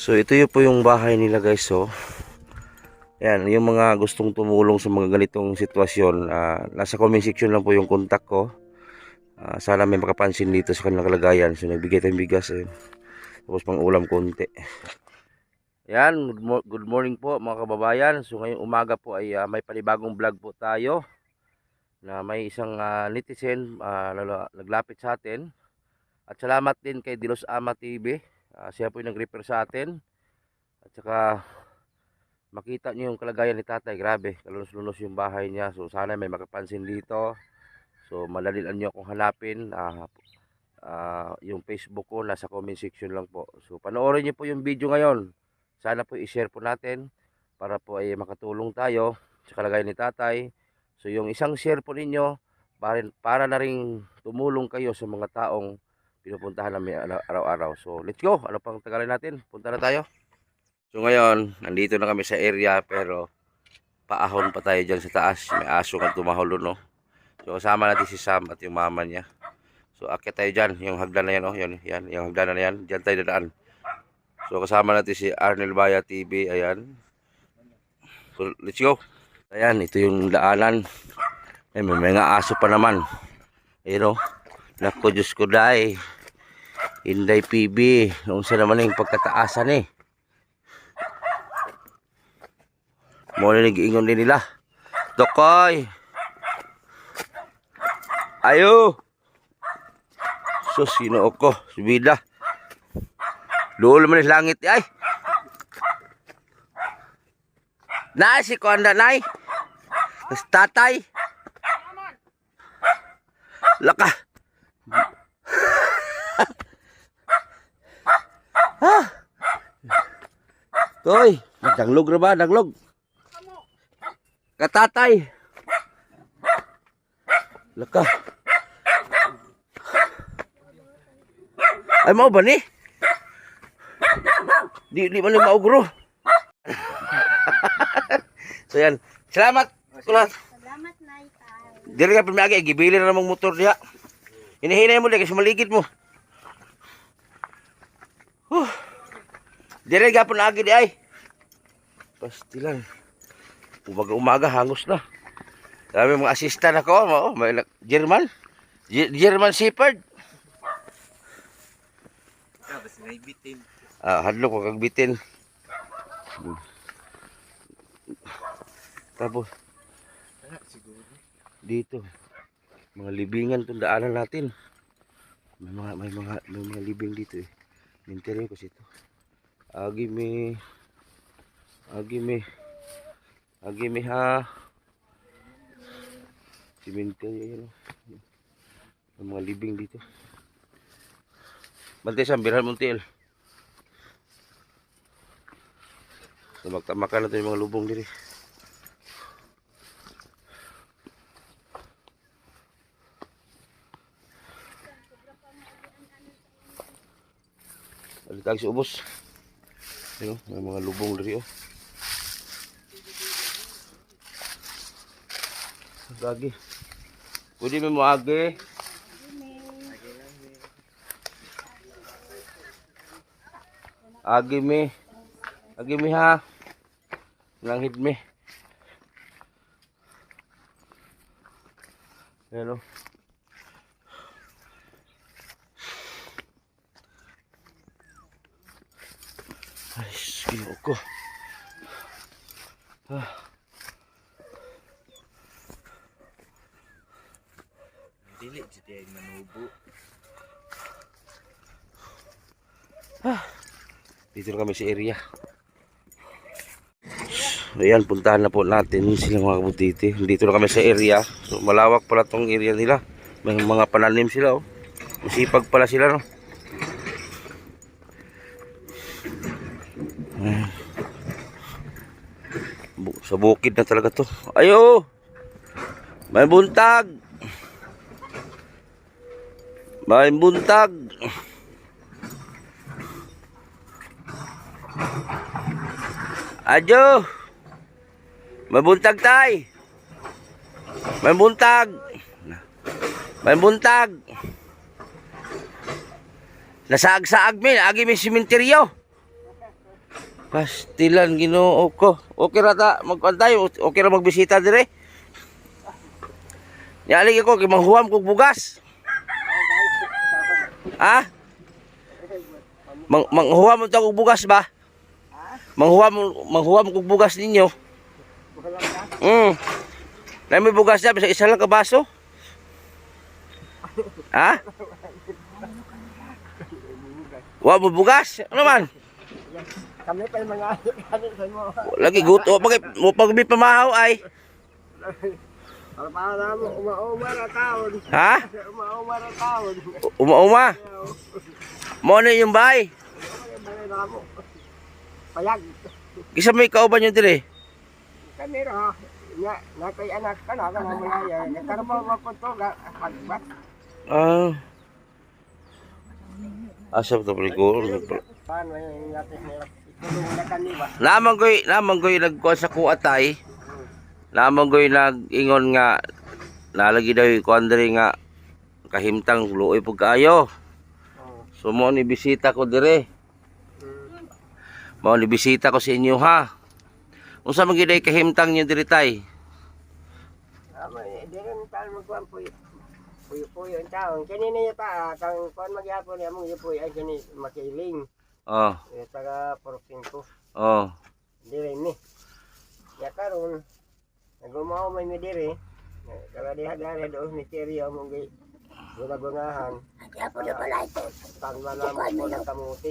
So ito yung po yung bahay nila guys. So yan, yung mga gustong tumulong sa mga ganitong sitwasyon, nasa comment section lang po yung contact ko. Sana may makapansin dito sa kanilang kalagayan. So nagbigay tayong bigas tapos pang ulam konti. Yan, good morning po mga kababayan. So ngayong umaga po ay may panibagong vlog po tayo na may isang netizen naglapit sa atin. At salamat din kay Dilos Ama TV. Siya po yung nag-refer sa atin. At saka makita niyo yung kalagayan ni tatay. Grabe, kalunos-lunos yung bahay niya. So sana may makapansin dito. So madalian niyo akong hanapin. Yung Facebook ko nasa comment section lang po. So panoorin niyo po yung video ngayon. Sana po i-share po natin para po ay makatulong tayo sa kalagayan ni tatay. So yung isang share po ninyo para na rin tumulong kayo sa mga taong pinupuntahan namin araw-araw. So let's go. Ano pang tagalin natin? Punta na tayo. So ngayon, nandito na kami sa area pero paahon pa tayo dyan sa taas. May aso kang tumahol doon, no? So kasama natin si Sam at yung mama niya. So akit tayo dyan, yung hagdan na yan, no? Yan, yung hagdan na yan. Dyan tayo dadaan. So kasama natin si Arnel Baya TV, ayan. So let's go. Ayan, ito yung daanan. May mga aso pa naman. Ayun, no? Naku, Diyos ko dahi. Inday PB. Noon sa naman yung pagkataasan eh. Muna nag-iingon din nila. Tokoy! Ayo! So, sino ako? Subida. Doon naman yung langit ay. Nay, si Konda, nay. Tatay. Laka. Toy, naglog na ba? Naglog. Katatay. Laka. Ay, mau ba ni? Di man yung maugro. So yan. Salamat. Salamat, Nay. Dili ka pimagi, gibili na namang motor diha. Hinahinay mo dahil kasi maligid mo. Dili ka pun agi di ay. Pastilan. Umaga hangos na. Dami mga assistant ako, may German. German Shepherd. Basta may bitin. Hadlok ko kag bitin. Tapos Siguro. dito mga libingan tong daanan natin. May mga libing dito eh. Mintirin ko sito. Agi mi ha. Cemetery yun. May mga libing dito. Bantay sa Birhan Montiel. So magtamakan natin yung mga lubong dito. Alitag si ubos. Ayun, may mga lubong dito. Lagi. Pwede mo agi. Agi mi ha. Langhid mi. Hello. Ay, sino ko. Dili jud ay manubo. Dito na kami sa area. Ayan, puntahan na po natin silang mga kabutiti. Dito na kami sa area. So, malawak pala tong area nila. May mga pananim sila, oh. Masipag pala sila, no. Sa bukid na talaga to. Ayo! May buntag! May buntag! Adyo! May buntag tay! May buntag! May buntag! Nasaag-saag min, agi min simenteryo. Pastilan Ginoo ko. Okay ra ta magpantay, okay ra magbisita dire. Yali ko kay manghuam kog bugas. Ha? Manghuam mo ta kog bugas ba? Manghuam kog bugas ninyo. Na may bugas na bisa isa lang ka baso. Ha? Wa mo bugas? Ano man? Kami pa yung mga kami sa mo. Lagi guto pag may pamahaw ay. Para mo umaumar ang taon. Ha? Umaumar ang taon. Uma. Mo na yung bay. Payag. Kisa may kauban yung dire. Kami ra. Na kay anak ka na ka malaya. Nagkaramo mapunto ga pagbat. Asap to paligo. Paano yung natin itulong na kaniba. Namang koy nagkuha sa kuatay. Namang koy nag-ingon nga nalagi daw yung kuan diri nga kahimtang luoy pug kaayo. So mo ni bisita ko dire. Mo ni bisita ko sa inyo ha. Unsa man gid ay kahimtang niyo diri tay? Dire tal magkuan puyo ang taon. Kanina yata kang kuan magyapon ni among yupoy ay kini makiling. Oh. Taga Porpinto. Oh. Dire ni. Ya karon nagumaw may midire. Kala diha gari do ni Terry among gi gunagunahan. Apo na pala ito. Tanwa mo ko ng kamuti.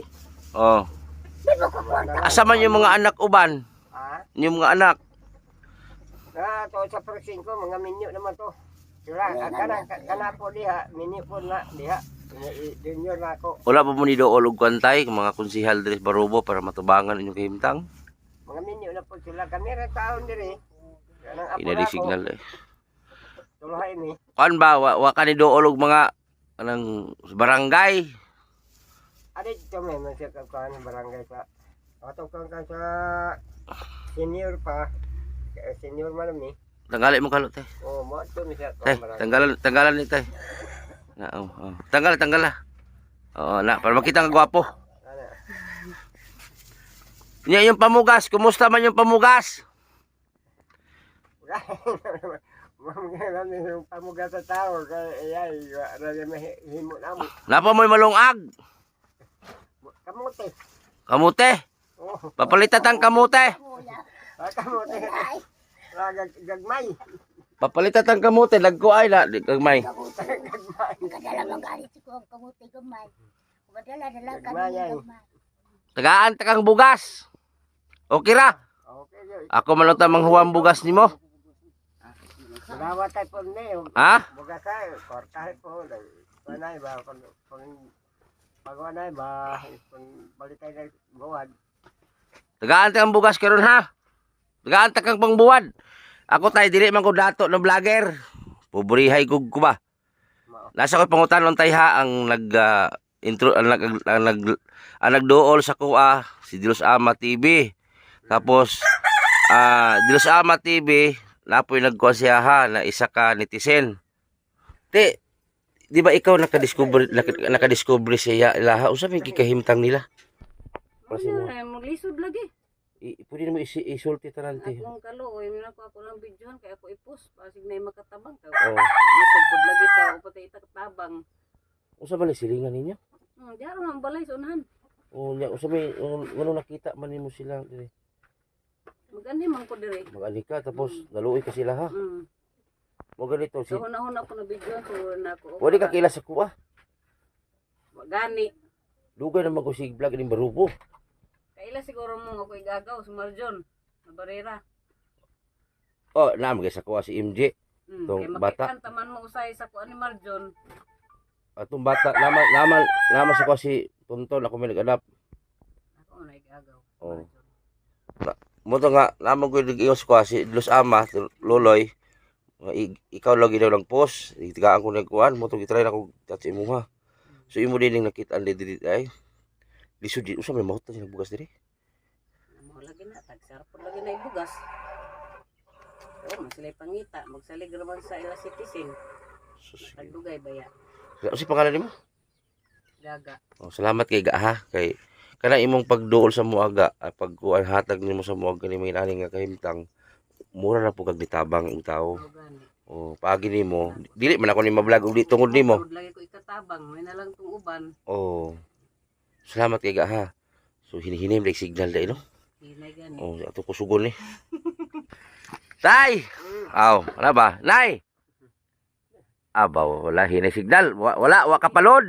Oh. Asa man yung mga anak uban? Ha? Yung mga anak. To sa Porpinto mga minyo naman to. Sila kana po diha minyo po na diha. Junior na ako. Wala pa mo ni dool og kwantay mga konsihal diri sa Barubo para matubangan inyong kahimtang. Mga minyo na po sila. Kami rin taon diri. Kanang apo Ina na di ako. signal eh. Tuluhay ni. Kuan ba wa ka ni dool og mga anang barangay? Adi ito may masya ka ng barangay sa. Ato kang ka sa senior pa. Senior man ni. Tanggali mo kalot tay. Oh, mo ito misya Tay, tanggalan ni tay. Na oh. Tanggal. Oo, na para makita nga gwapo. Ana. Nya yung pamugas, kumusta man yung pamugas? Mamagalan ni yung pamuga sa tao kay ay rali mahimo na mo. Napa mo'y malungag? Kamote. Kamute. Oh, Papalitan tang kamute. kamote. Gagmay. Papalitan tang kamute, lagko ay na di kagmay. Kadala lang galit ko ang kamuti gamay. Madala ka Gagmay. Tagaan ta kang bugas. Okay ra. Okay, yun. Ako man lang ta manghuwam bugas nimo. Salamat tayo po ni. Ha? Buga tayo. Kortahe po. Panay ba? Pagwanay ba? Balik tayo ng buwan. Tagaan ta kang bugas karon ha. Tagaan ta kang pangbuwad. Ako tay dili man ko dato ng vlogger. Pobrihay ko ba. Nasa ko pangutan tay ha ang intro ang nagduol sa kuha si Dilos Ama TV. Tapos Dilos Ama TV napoy nagkuha siya ha na isa ka netizen. Di ba ikaw nakadiscover siya ilaha usa may gikahimtang nila? Mo lisod lagi. Pwede mo isulti tanante. Akong kaluoy, mina ko ako lang videohan kaya ako i-post pasig na makatabang ka. Oh. Lisod pud lagi ta o patay tabang. Usa ba silingan ninyo? Diaro man balay sa unahan. O nya usa may wala nakita man nimo sila dire. Magani man ko dire. Mag-ani ka tapos naluoy ka sila ha. Mo ganito si Huna-huna ko na videohan so na ako. wali ka kila sa kuha. Magani. Dugay naman ko si vlog ni Barubo. Kaila siguro mo ako igagaw sa Marjon. Na barera. Oh, naam sa kuha si MJ. Tong Kaya bata. makikan taman mo usay sa kuan ni Marjon. Atong bata naman sa kuha si Tonton ako may nag-adapt. Ako na igagaw. Oh. Mo to nga naman ko nag-ios kuha si Los Ama Loloy. Ikaw lagi daw lang post. Itigaan ko nagkuhan mo to gitry na ko tatsi mo ha. So imo din nakita ang didi ay. Lisod di usa may mahot na bugas diri. Mo lagi na tagsarap lagi na ibugas. Oh, maslay pangita, magsalig raman sa ila citizen. Tagdugay baya. Si pangalan nimo? Gaga. Oh, salamat kay Ga ha kay kana imong pagduol sa muaga, pag hatag nimo sa muaga ni may ani nga kahimtang, mura na po kag ditabang ang tao. Mao gani. Oh, paagi nimo, dili man ako ni mablog ug di tungod nimo. Tungod lagi ko ikatabang, may na lang tong uban. Oh. Salamat kay ga ha. So hinihinim like signal dai no. Hinay gani. Oh, ato ko sugon ni. Tay. Aw, wala ba? Nay. Abaw, wala hinay signal. Wala wa kapalod.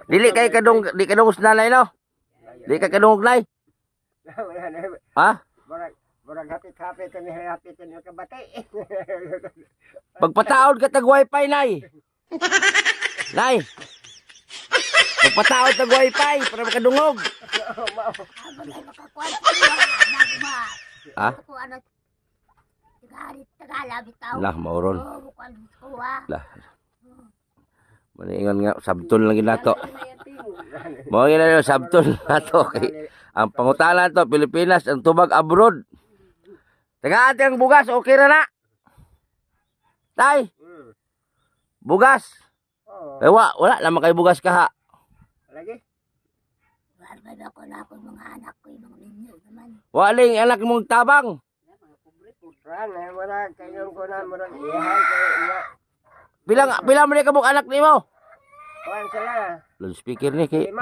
Dili kay kadung di kadung usnalay no. Di ka kadung nay. Wala na. Ha? Murag hapit-hapit kami hapit ni kabati. Pagpataod ka tag wifi nay. Nay. Pagpataod tag wifi para makadungog. Habang ay makakuha ko ba? Ha? Ako ano? Tagala bitaw. Lah mauron. Oh, bukan kuha. Lah. Maningon nga sabton lang ginato. May timo. Mo gina yo sabton nato kay ang pangutana to Pilipinas ang tubag abroad. Tagaan ang bugas okay ra na. Tay, bugas. Oo. Eh wala naman kay bugas kaha. Lagi. Barbad ako na ako mga anak ko, yung mga ninyo naman. Waling anak mong tabang. Rana, wala kayong ko na murag iyahan kay iya. Bilang man ka mong anak nimo. Kuan sila. Loudspeaker ni kay 5.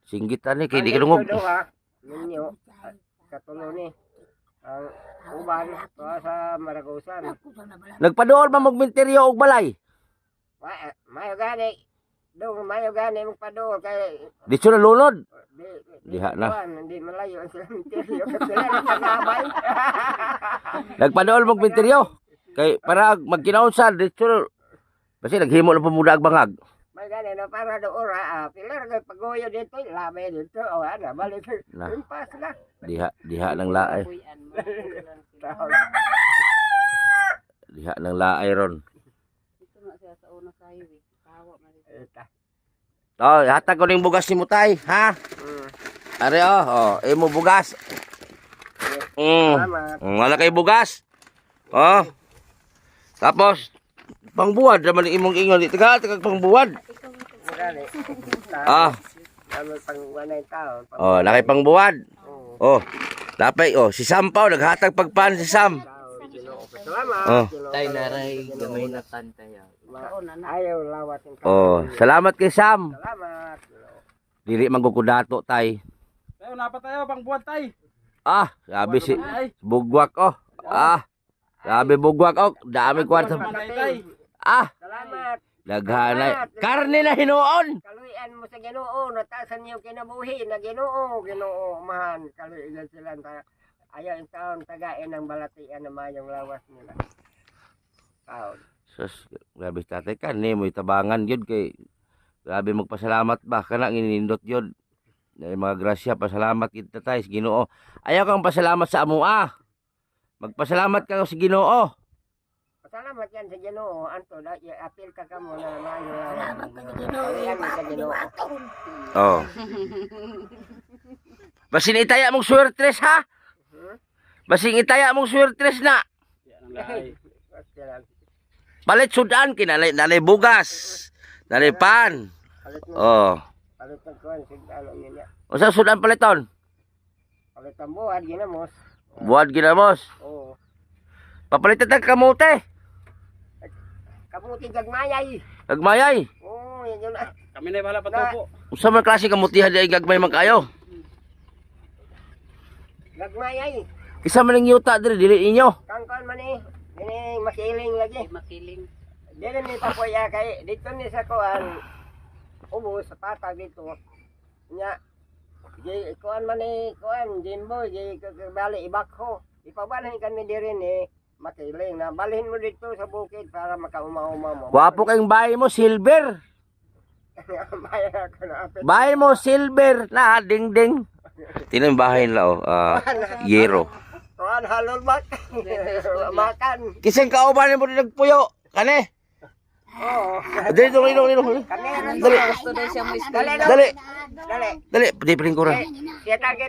singgitan ni kay di kadungog. Ninyo katulo ni. Ang uban sa Maragusan. Ako sa nabalan. Nagpaduol man mong minteryo og balay. Mayo gani. Dong mayo gani magpadol kay Dito na lunod. di Diha na. kuan, hindi malayo ang cemetery kasi sila nagkakabay. Nagpaduol mong minteryo. Kay para magkinaunsan dito. Basi naghimo na pamuda og bangag. May gani na para do ora pilar kay pagoyo dito labe dito o ana balik Na. impas na. Diha ng laay. Kuyan mo. Tahol. Diha ng laay ron. Dito na siya sa una sa highway. Tawa man dito. Eta. Oh, hatag ko ning bugas ni Mutay, ha? Are imo bugas. Salamat. Wala kay bugas. Oh. Tapos pangbuwad naman imong ingon di taga pangbuwad. Gani. Ah, Ano pang wanay taon. oh, nakay pangbuwad. Oo. Oh. Lapay si Sampaw naghatag pagpan si Sam. Salamat. Oh. Tay naray gamay na tantay. Ayaw lawat yung Oh, salamat kay Sam. Salamat. Dili man kudato tay. Tayo, napat tayo, pang buwan tay. Ah, sabi si Ay, bugwak oh. Ah. Sabi bugwak oh, dami kwarta. tay. Ah, Salamat. naghanay. Karne na hinuon. Kaluyan mo sa Ginoo, natasan niyo kinabuhi na Ginoo, Ginoo man. Kaluyan sila ayaw yung taon tagain ng balatian na mayong lawas nila. Taon. Sus, grabe tatay ka, ni mo itabangan yun kay grabe magpasalamat ba kana ginindot yun. Dahil mga grasya, pasalamat kita tayo sa Ginoo. Ayaw kang pasalamat sa amo Magpasalamat ka sa Ginoo. Salamat yan sa Ginoo. Anto, apil ka ka mo na mayong lawas. Salamat ka na Ginoo. Kaluyan mo sa Bakit Ginoo. liwataon? Oh. Basing itaya mong swertres ha? Basing itaya mong swertres na. Palit sudan kinalay bugas. Nalay pan. Palit mo. Oh. Palit ng kuwan, sigdalo niya. Unsa sudan paliton? Palit ng buhat, ginamos. Buwad ginamos. Oo. Papalitan tag kamote. Kamuti gagmayay. Gagmayay. Oo, yan yun. Kami na bahala patupo. Unsa man klase kamutihan di ay gagmay man kayo? Gagmayay. Isa man ning yuta diri dili ninyo. Kangkon man eh. Ini masiling lagi. Makiling. Dili ni tapoy kay dito ni sa kuan. Ubo sa patag dito. Nya. Di kuan man ni kuan Jimbo di bali ibakho. Ipabalhin kami diri ni makiling na balhin mo dito sa bukid para makaumaw-umaw mo. Guwapo kayong bahay mo silver. Bayan ako na apit. Bahay mo silver na ding-ding. Tino yung bahay nila oh, yero. Kuan halol bak. Makan. Kisang kauban mo rin nagpuyo. Kane. Oo. Dali, dali. Kami Dali. Gusto daw siya mo Dali. eskwela. Dali. Dali. Dali, di piling ko rin. Kita ni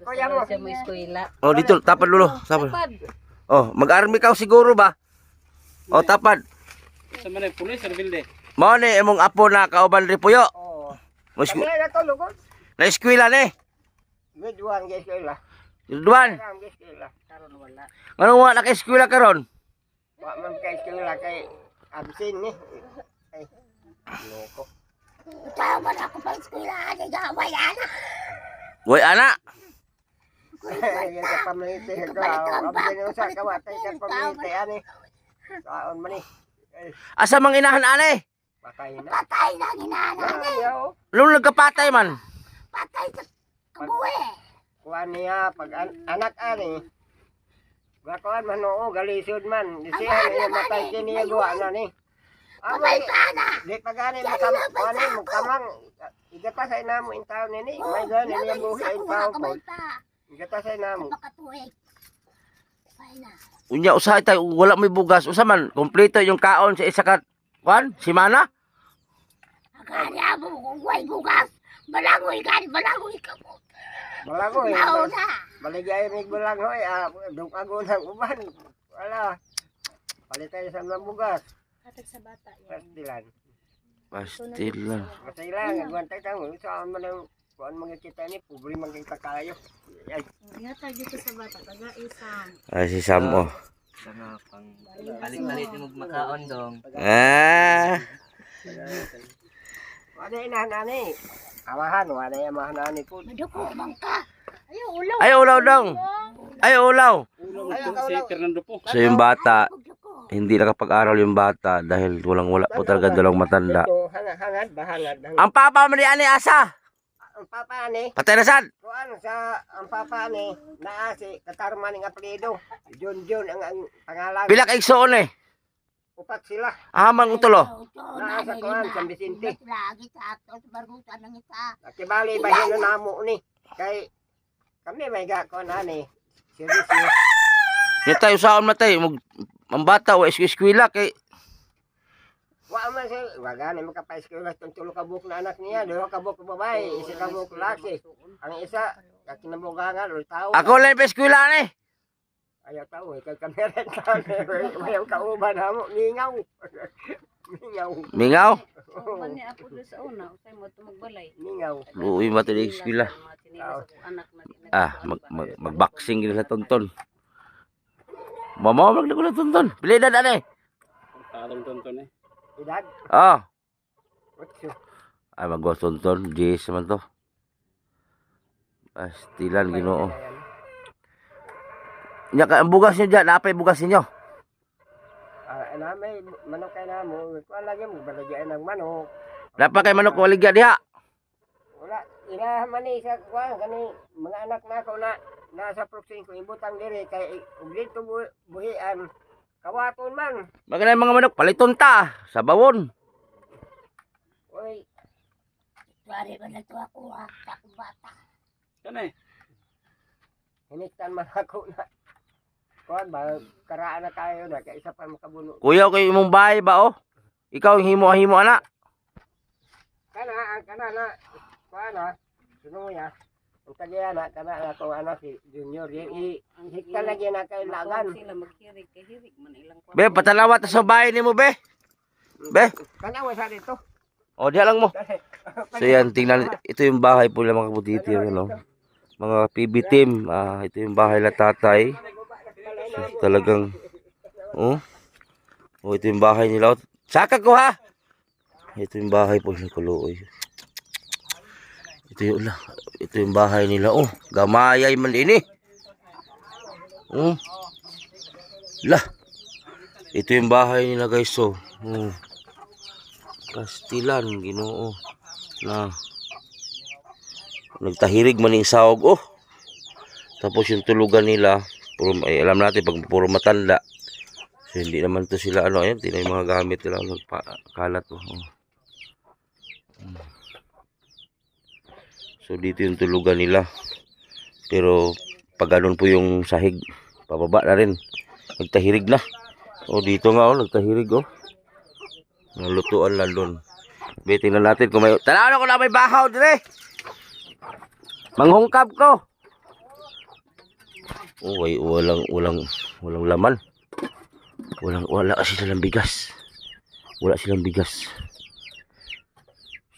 kuya mo. Siya mo eskwela. Oh, dito, tapad lulo. Tapad. Pad. Oh, mag-army ka siguro ba? Oh, tapad. Sa manay pulis, servilde. Mao ni imong apo na kauban ri puyo. Oo. Mas Kami na to lugod. Na eskwela ni. Grade 1 guys kaila. Duan. Guys kaila. Karon wala. Ano wa na eskwela karon? Wa man kay kaila kay absent ni. Ay. Loko. Tayo man ako pa eskwela, ate gaway ana. Way ana. Yan sa pamilite ko. Absent ni sa kawatay sa pamilite ani. Kaon man ni. Asa mang inahan ani? Patay na. Patay na ginana. Ayaw. Nung nagkapatay man. Patay sa kabuhi. Kuan niya pag anak ani. Gakuan man oo galisod man. Siya niya matay kini duwa na ni. Patay pa na. Di pa gani kuan ni mukamang. Igata sa inamo in taon ni. May gani niya buhi in taon ko. Kamay pa. Igata sa inamo. Makatuig. Patay na. Unya usahay tay wala may bugas. Usa man kompleto yung kaon sa isa ka kuan, simana. Akala mo kung way bugas. Balangoy gani, balangoy ka mo. Balangoy. Nauna. Baligay mig balangoy. Dug agon ang uban. Wala. Palitay sa mga bugas. Hatag sa bata yan. Pastilan. Pastil lang. Kasi lang, agwantay tayo. Saan man ang kuan mga kita ni, pobre man kita kayo. Ay, Hatag dito sa bata. Taga isang. Ay si Sam oh. Sana pang palit-palit mo makaon dong. Ah. wala yung nahanani. Amahan, wala yung mahanani po. Maduko man ka. Ayaw, ulaw. Ay ulaw dong. Ay ulaw. Ulo po si Fernando po. So yung bata, hindi nakapag-aral yung bata dahil wala po talaga dalawang matanda. Ito, hangad ba? Hangad. Ang papa mo ni ani asa? Ang papa ni, Patay na sad. kuan sa, ang papa ni, naa si Katarman ng apelido. Jun ang pangalan. Pila ka igsoon eh. Upat sila. Amang utulo. Naa sa kuan, San Vicente. Lagi sa ato, barutan ng isa. Nakibali, bahin na namo ni. Kay, kami may gakon ani. Seryoso. Ni tayo saon matay ang bata wa eskwela kay Wa man siya, wala na makapaiskula itong tulo ka buhok na anak niya, dalawa ka buhok na babae, isa ka buhok laki. Ang isa, kakinabugangan, ulit tao. ako lang pa eskwela ni. Ayaw tao, ikaw kamera tao, ayaw kauban mo, ningaw. Ningaw. Mingaw. Man ni apo doon sa una, usay mo ito magbalay. Ningaw. Luoy mati di eskwela. Anak na din. Magboxing gila sa tonton. Mama mag na tonton. Pila edad ani? Talong tonton eh. Edad, Oh. 8. Ay magwas tonton, Jis man to. Pastilan Ginoo. Nya ka ang bugas niyo diyan, napay bugas niyo. May manok kayo na mo, kuha lagi mo, balagyan ng manok. Napa kay manok waligya diha. Wala, ilahan man ni sa kuha, kani mga anak na ako na, nasa proxing ko, ibutang diri, kay dito buhian, kawaton man. Magana mga manok paliton ta sa bawon. Uy, Pare ba na ito ako ha, sa akong bata. Yan eh. hiniktan man ako na. Kuha ba, karaan na tayo na, kaya isa pa makabuno. Kuya kay imong bahay ba oh? Ikaw ang himo ana. Kana na, kuha na, sinuya. Ang tagaya na, kana na itong anak si Junior. Hiktan lagi na kay lagan. Sila maghirig, kay hirig man ilang kwan. Be patalawat sa bahay nimo be. Be. Kana mo sa dito. O diha lang mo. So yan, tingnan, ito yung bahay po ng mga kabutiti, ano, mga PB team, ito yung bahay na tatay. So, talagang, ito yung bahay nila. Saka ko ha! Ito yung bahay po ng Kuloy. Ito yung bahay nila, gamayay man din eh. Ito yung bahay nila guys, so, Pastilan, Ginoo. Na nagtahirig man yung sahog tapos yung tulugan nila alam natin pag puro matanda, so hindi naman to sila ayan, tinay mga gamit nila nagpakalat so dito yung tulugan nila, pero pag ganun po yung sahig pababa na rin, nagtahirig na. Dito nga nagtahirig nalutuan lang doon. Tingnan natin kung may... Tanaw ko na may bahaw dire. Manghungkab ko. Walang laman. Wala kasi silang bigas. Wala silang bigas.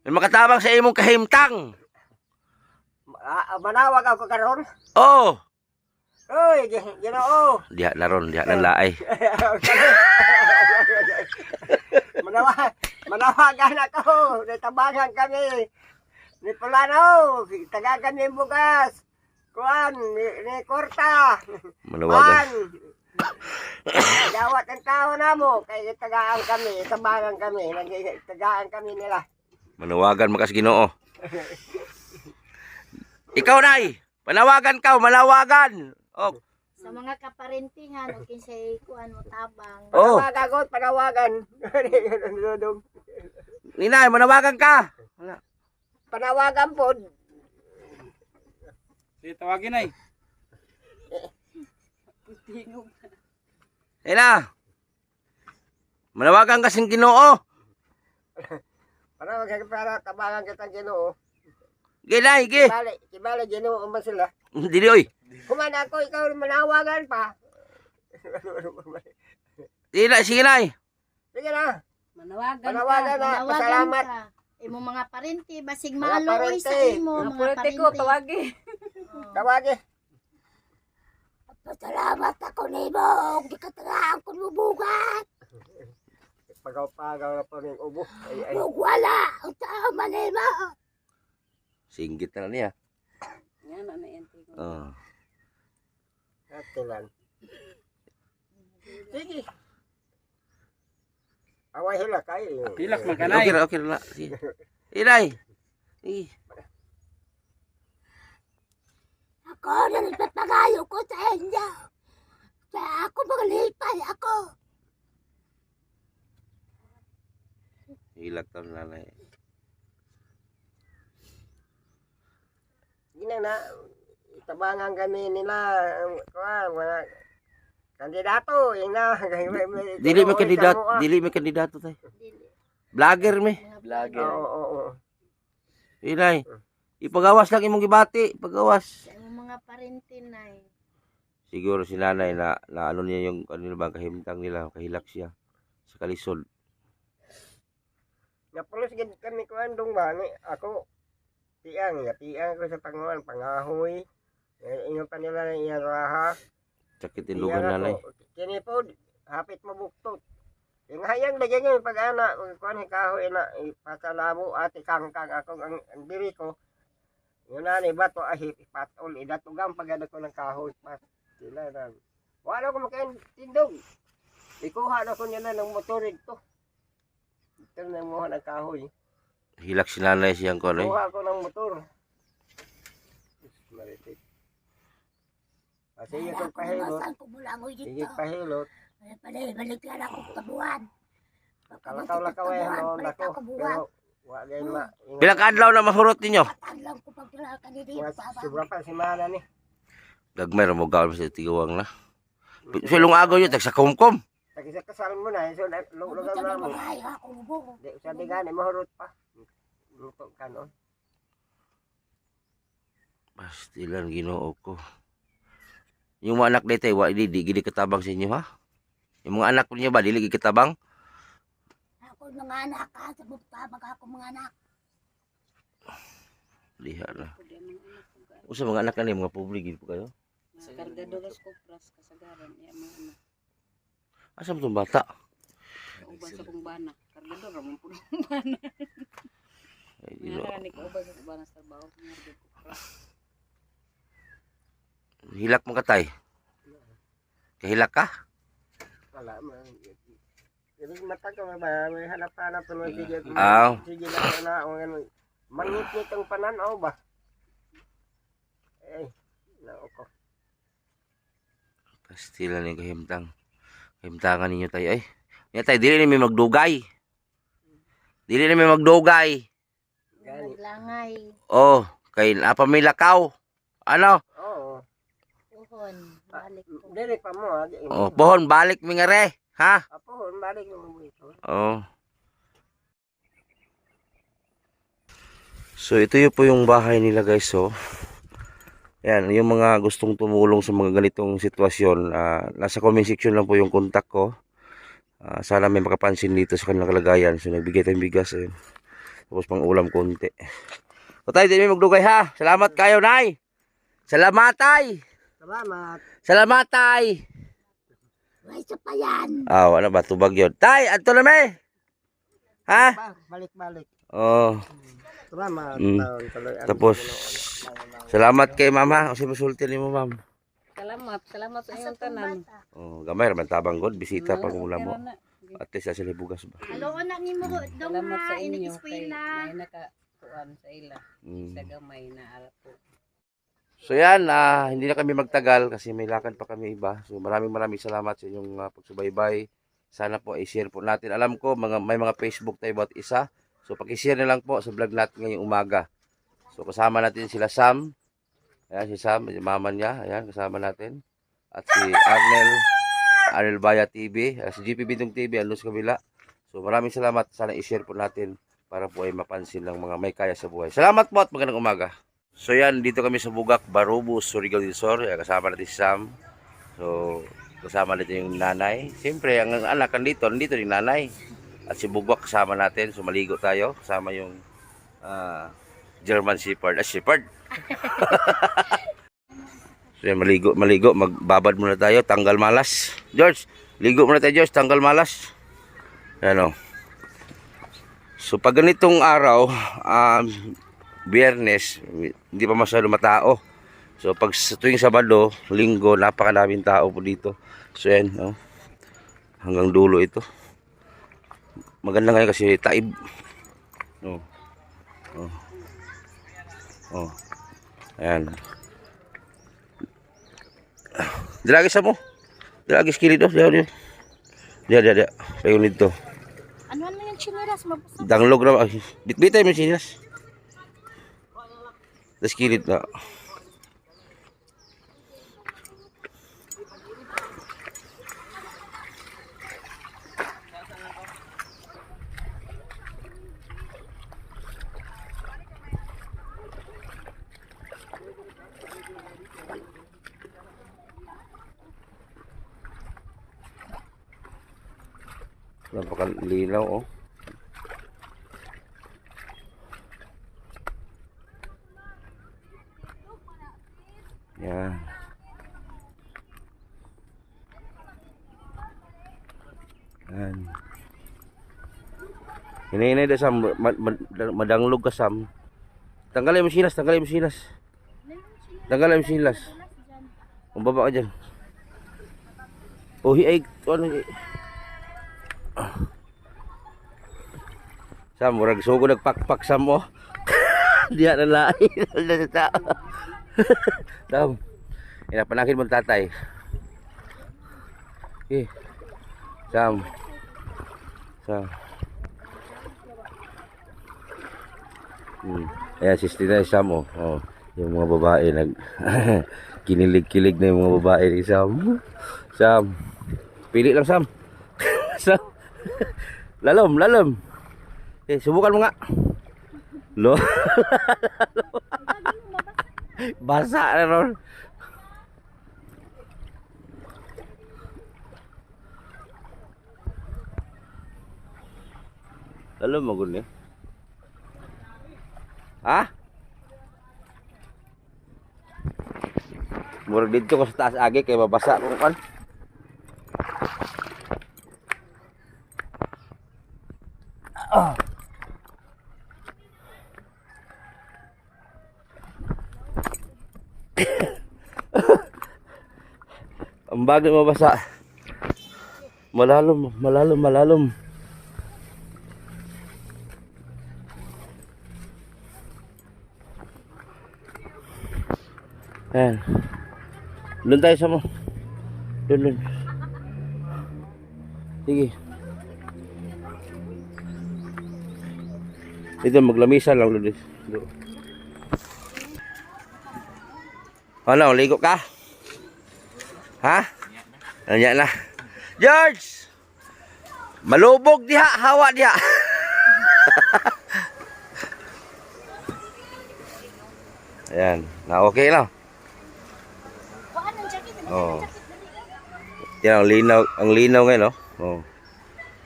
May makatabang sa imong kahimtang. Manawag ako karon. Oh, Oy, Ginoo. diha na ron, diha na laay. Manawagan ako. Natabangan kami. Ni Pulano. Tagagan ni bugas. Kuan. Ni Korta. Manawagan. Dawat ang tao na mo. Kaya tagaan kami. Tabangan kami. Tagaan kami nila. Manawagan makas Ginoo. Ikaw nay, panawagan ka, manawagan. Oh, Sa mga kaparentingan, o kinsay kuan mo tabang. oh, Panawagan ko. Panawagan. Dudong. ninay, manawagan ka. Panawagan po. Sige, tawagin ay. Ina. Manawagan ka sing Ginoo. Panawagan para tabangan kitang Ginoo. Ginay, gi. Kibali Ginoo ba sila? Dili oy. Kuman ako, ikaw manawagan pa. Dili sige nay. Sige na. Manawagan Panawagan ka. na. Manawagan Pasalamat. ka. Imo mga parente, basig Mga maluoy sa parente. imo, Mga mga pulite ko, parente. tawagi. Tawagi. Pasalamat ako nimo. Di ka tagaan ko bubugat. Pagaw-pagaw na po ng ubo. Ay. Kung wala, ang tama nimo. Singgit na niya. Yan, ano yan. tigo. Oh. Atilan. Sige. Away hila kayo. Hilak man kanay. Okay, okay na. Sige. Inay. Sige. Ako na nagpapagayo ko sa inyo. Kaya ako maglipay ako. Hilak ta nanay. Gina na. Tabangan kami nila. Mga kandidato. Yung na. Dili may kandidato, dili may kandidato tay. Vlogger me. Vlogger. Oo. Inay. Ipagawas lang imong gibati, pagawas. Sa imo mga parente nay. Siguro si nanay na ano niya yung ano ba kahimtang nila, kahilak siya sa kalisod. Napulos gid kami ko andong ba ni ako tiang ko sa panguan pangahoy. Ingon pa nila na iyang raha. Sakit lugan nanay. Kini po hapit mabuktot. Yung hayang lagyan niyo pag ana kuan kahoy na ipasalamo ati kangkang ako ang diri ko. Yun na ni bato ahip ipatol idatugang pagada ko ng kahoy pat sila na. Wala ko makain tindog. Ikuha na ko niya na ng motorig to. Ito na mo ng kahoy. Hilak si nanay siyang ko Kuha ko ng motor. Maritik. Sige kong pahilot. Masan ko mulangoy Sige dito. pahilot. Balik na ako kabuhan. Kalakaw-lakaw eh. Noon ako. Pero wagay ma. Pilang adlaw na mahurot ninyo? Tanglang ko pagkila ka ni Mga dito. sobra pa si Mana ni. Gagmay ra mo gawon sa tiguwang na. Sulong agaw yun, tag sa kumkum. Tagi sa kasal mo na. So lugaw na mo. Ako mo. Di sa digani mahurot pa. Luto ka noon. Pastilan Ginoo ko. Yung mga anak dito, di gili katabang sa inyo ha? Yung mga anak niyo ba, dili katabang? Ako mga anak ka. Sa buktabag ako mga anak. Liha na. Pwede ang mga anak ko, guys. Usa mga anak na mga public po kayo? Sa Cargadoras Copras, kasagaran. Yan mga anak. Asa mo tong bata? Uban sa kong bana. Cargador, ramon po ng bana. Ay, Ginoo. Nga ni ko uban sa bana sa trabaho. Cargador Copras. Hilak mo katay. Kahilak ka? Wala man. Yung mata ko ba, may hanap-hanap ko ng sige. Sige na ano. Mangit-ngit ang pananaw ba? Eh, naoko. Pastilan yung kahimtang. Kahimtangan ninyo tayo ay. Nga tayo, dili na may magdugay. Dili na may magdugay. Gani. Naglangay. Oh, kay apa may lakaw. Ano? Oo. Uhon. Balik ko. Dili pa mo ha. Oh, pohon balik mi nga re, ha? Apo, balik mo ito. Oh. So ito po yung bahay nila guys, oh. Yan, yung mga gustong tumulong sa mga ganitong sitwasyon, nasa comment section lang po yung contact ko. Sana may makapansin dito sa kanilang kalagayan. So nagbigay tayong bigas, ayun. Tapos pang ulam konti. So tayo, di may magdugay ha. Salamat kayo, Nay. Salamatay. Salamat. Salamatay. May isa pa yan. Ano ba? Tubag yun. Tay, ato na may. Ha? Balik-balik. Oh. Salamat. Tuloy. Tapos, salamat kay mama. Kasi masulti ni mo, ma'am. Salamat sa iyong tanan. Oh, gamay raman tabang god. Bisita pang ulam mo. At least sila bugas ba. Alo na ni mo dong Salamat sa ha inyo kay inig-eskwela. may nakakuan sa ila. Sa gamay na arap po. So yan, hindi na kami magtagal kasi may lakad pa kami iba. So maraming salamat sa inyong pagsubaybay. Sana po i-share po natin. Alam ko may mga Facebook tayo bawat isa. So paki-share na lang po sa vlog natin ngayong umaga. So kasama natin sila Sam. Ayan si Sam, yung mama niya. Ayan, kasama natin. At si Arnel Baya TV. Si GP Bintong TV, andun sa kabila. So maraming salamat. Sana i-share po natin para po ay mapansin ng mga may kaya sa buhay. Salamat po at magandang umaga. So yan, dito kami sa Bugak, Barubus, Surigao del Sur. Kasama natin si Sam. So kasama natin yung nanay. Siyempre, ang anak nandito yung nanay. At si Bugak kasama natin. So maligo tayo. Kasama yung German Shepherd. Shepherd. So yan, maligo. Magbabad muna tayo. Tanggal malas. George, ligo muna tayo, George. Tanggal malas. Yan o. So pag ganitong araw, Biyernes, hindi pa masyado matao. So pag tuwing Sabado, Linggo, napakadaming tao po dito. So yan, no? Hanggang dulo ito. Maganda ngayon kasi taib. Oh. Ayan. Dilagis mo. Dilagis kilid oh. Dia. Payong nito. Ano man yung chiniras mabusog. Danglog na. Bitbitay mo sinas. Das kilid na. Napakalinaw oh. Yan. Yan. Hinay-hinay da Sam, madanglog ka Sam. Tanggalin mo silas. Tanggalin mo silas. Umbaba ka dyan. Oh, ay, ano Sam, murag sugo nagpakpak Sam mo. Diya na lain. Sam, inapanangkin mo tatay. Okay. Sam. Ayan, sistina Sam oh. Yung mga babae kinilig-kilig na yung mga babae ni Sam. Sam. Pili lang Sam. Sam. Lalom. Subukan mo nga. Lo. Basa na ron. Lalom mo guni. Ha? Murag dito ko sa taas agi kay mabasa kung kan. Ang bagay mabasa. Malalim. Ayan. Doon tayo sa mo. Doon. Sige. Dito maglamisa lang doon. Ano, ligo ka? Ha? Nanya na. George! Malubog diha, hawa diha. Ayan, na okay na. Oh. Yan ang linaw ngayon, no? Oh.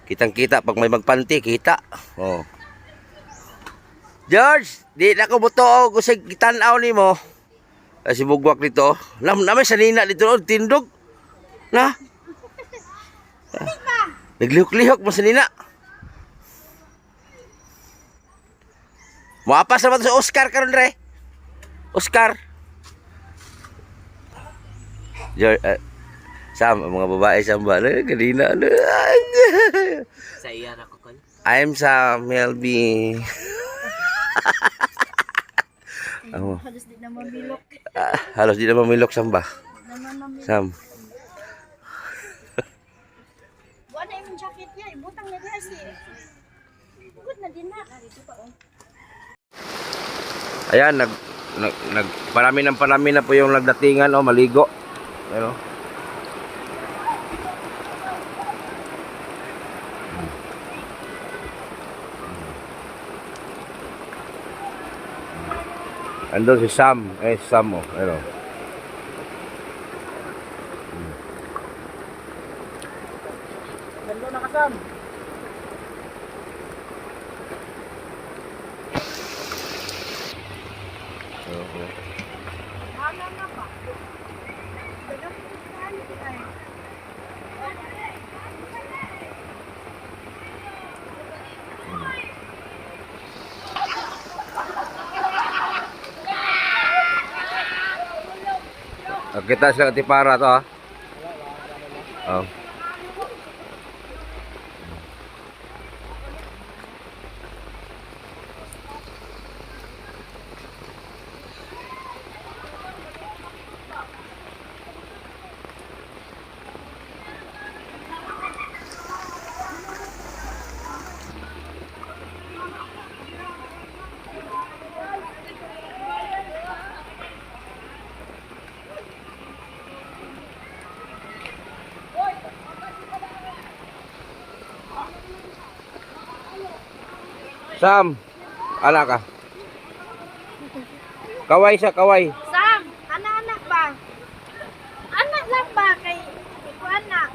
Kitang-kita pag may magpanti, kita. Oh. George, di na ko buto og usig kitanaw nimo. Ay si Bugwak dito. Naman sa nina dito oh, tindog. Na. Naglihok-lihok mo sa nina. Moapas naman to sa Oscar karon re. Oscar. George, Sam, mga babae sa ba? Kanina. Sa iya na ko kon. I'm sa Melby. Oh. Halos di na mabilok. Halos di na mamilok Samba. Naman mabilok. Sam. Buwan na yung jacket niya. Ibutang na diha si. Good na din na. Dito pa oh. Ayan, parami na po yung nagdatingan, oh, maligo. Ano? Andun si Sam, Sam, oh, ano? Ganda na kasam. Okay. Ano na ba? Dagang ano ay. Kita sila tipara to, ha? Oh. Sam, anak ka. Kaway siya, kaway. Sam, anak-anak ba? Anak lang ba kay ikaw anak?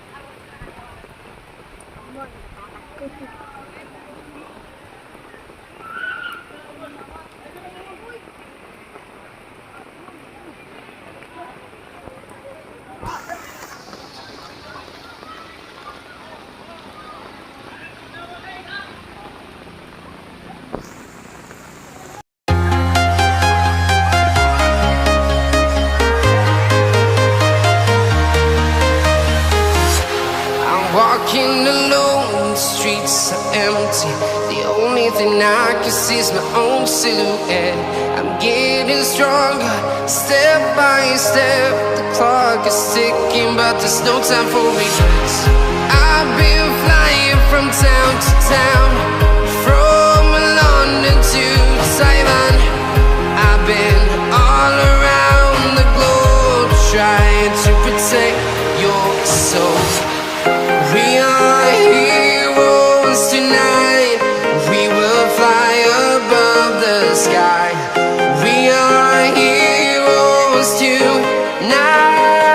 Walking alone, the streets are empty. The only thing I can see is my own silhouette. I'm getting stronger, step by step. The clock is ticking, but there's no time for regrets. I've been flying